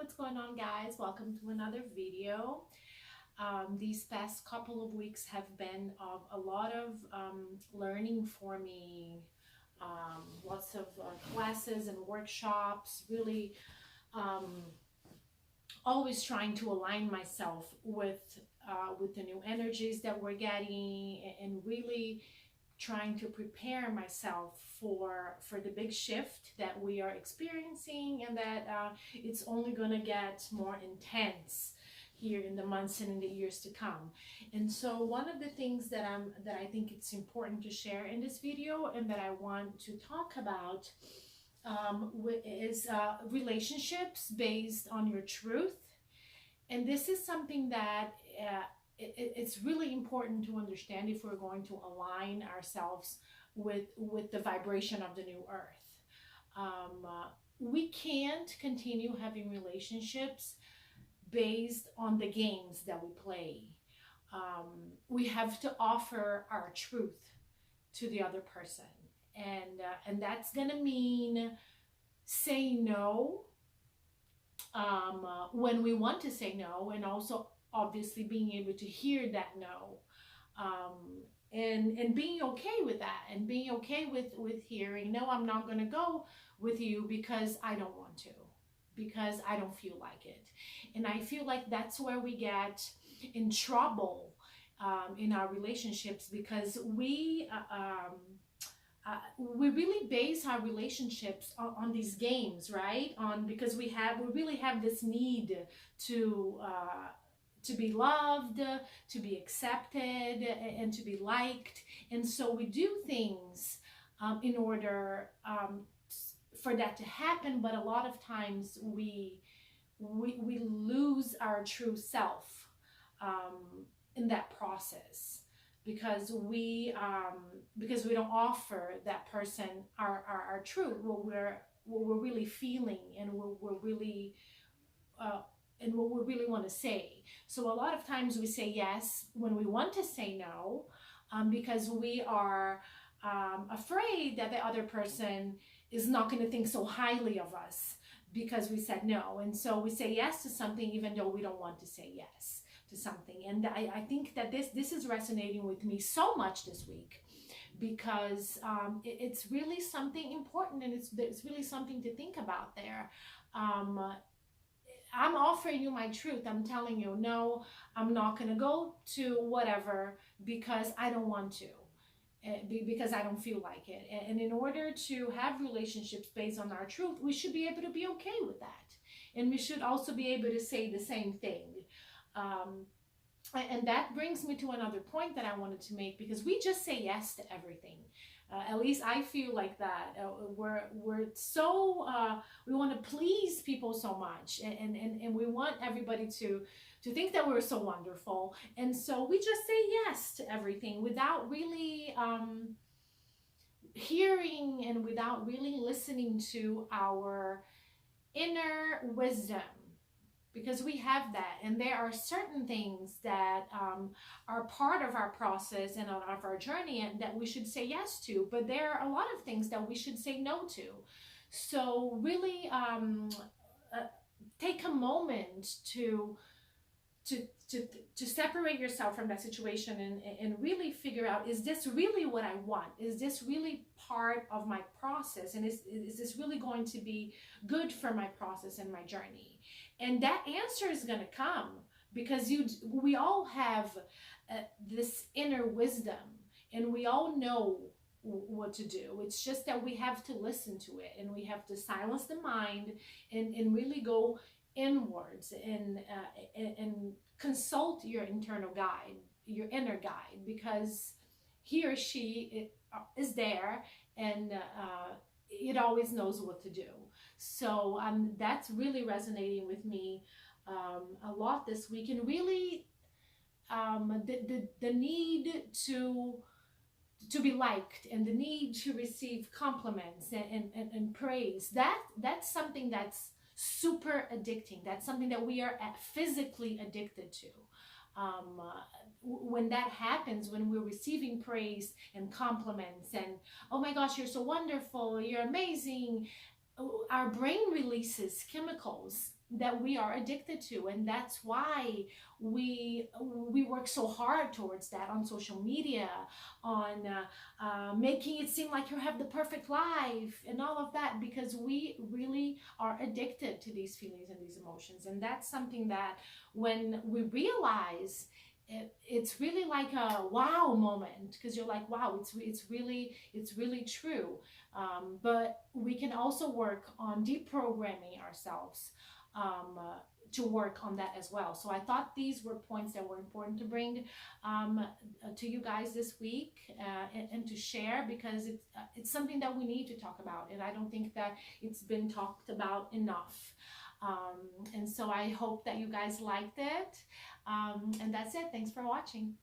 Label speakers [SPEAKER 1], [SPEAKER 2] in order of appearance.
[SPEAKER 1] what's going on, guys? Welcome to another video. These past couple of weeks have been of a lot of learning for me. Lots of classes and workshops, really um, always trying to align myself with the new energies that we're getting, and really trying to prepare myself for the big shift that we are experiencing, and that it's only going to get more intense here in the months and in the years to come. And so one of the things that I think it's important to share in this video, and that I want to talk about, is relationships based on your truth. And this is something that it's really important to understand if we're going to align ourselves with the vibration of the new earth. We can't continue having relationships based on the games that we play. We have to offer our truth to the other person, and that's gonna mean saying no when we want to say no, and also obviously being able to hear that no, and being okay with that, and being okay with hearing no, I'm not going to go with you because I don't want to, because I don't feel like it. And I feel like that's where we get in trouble in our relationships, because we really base our relationships on these games, right? Because we really have this need to be loved, to be accepted, and to be liked. And so we do things in order for that to happen. But a lot of times we lose our true self in that process, because we don't offer that person our truth, what we're really feeling, and what we're really and what we really want to say. So a lot of times we say yes when we want to say no, because we are afraid that the other person is not going to think so highly of us because we said no. And so we say yes to something even though we don't want to say yes to something. And I think that this is resonating with me so much this week, because it's really something important, and it's really something to think about there. I'm offering you my truth. I'm telling you, no, I'm not going to go to whatever because I don't want to, because I don't feel like it. And in order to have relationships based on our truth, we should be able to be okay with that. And we should also be able to say the same thing. And that brings me to another point that I wanted to make, because we just say yes to everything. At least I feel like that. We're so we want to please people so much, and we want everybody to think that we're so wonderful, and so we just say yes to everything without really hearing, and without really listening to our inner wisdom, because we have that. And there are certain things that are part of our process and of our journey, and that we should say yes to, but there are a lot of things that we should say no to. So really take a moment to separate yourself from that situation, and really figure out, is this really what I want? Is this really part of my process? And is this really going to be good for my process and my journey? And that answer is going to come, because we all have this inner wisdom, and we all know what to do. It's just that we have to listen to it, and we have to silence the mind, and really go inwards, and consult your internal guide, your inner guide, because he or she is there, and it always knows what to do. So that's really resonating with me a lot this week, and really the need to be liked, and the need to receive compliments and praise. That's something that's super addicting. That's something that we are physically addicted to. When that happens, when we're receiving praise and compliments, and oh my gosh, you're so wonderful, you're amazing, our brain releases chemicals that we are addicted to, and that's why we work so hard towards that on social media, on making it seem like you have the perfect life and all of that, because we really are addicted to these feelings and these emotions. And that's something that when we realize it's really like a wow moment, because you're like, wow, it's really true. But we can also work on deprogramming ourselves, to work on that as well. So I thought these were points that were important to bring to you guys this week, and to share, because it's something that we need to talk about, and I don't think that it's been talked about enough. And so I hope that you guys liked it. And that's it. Thanks for watching.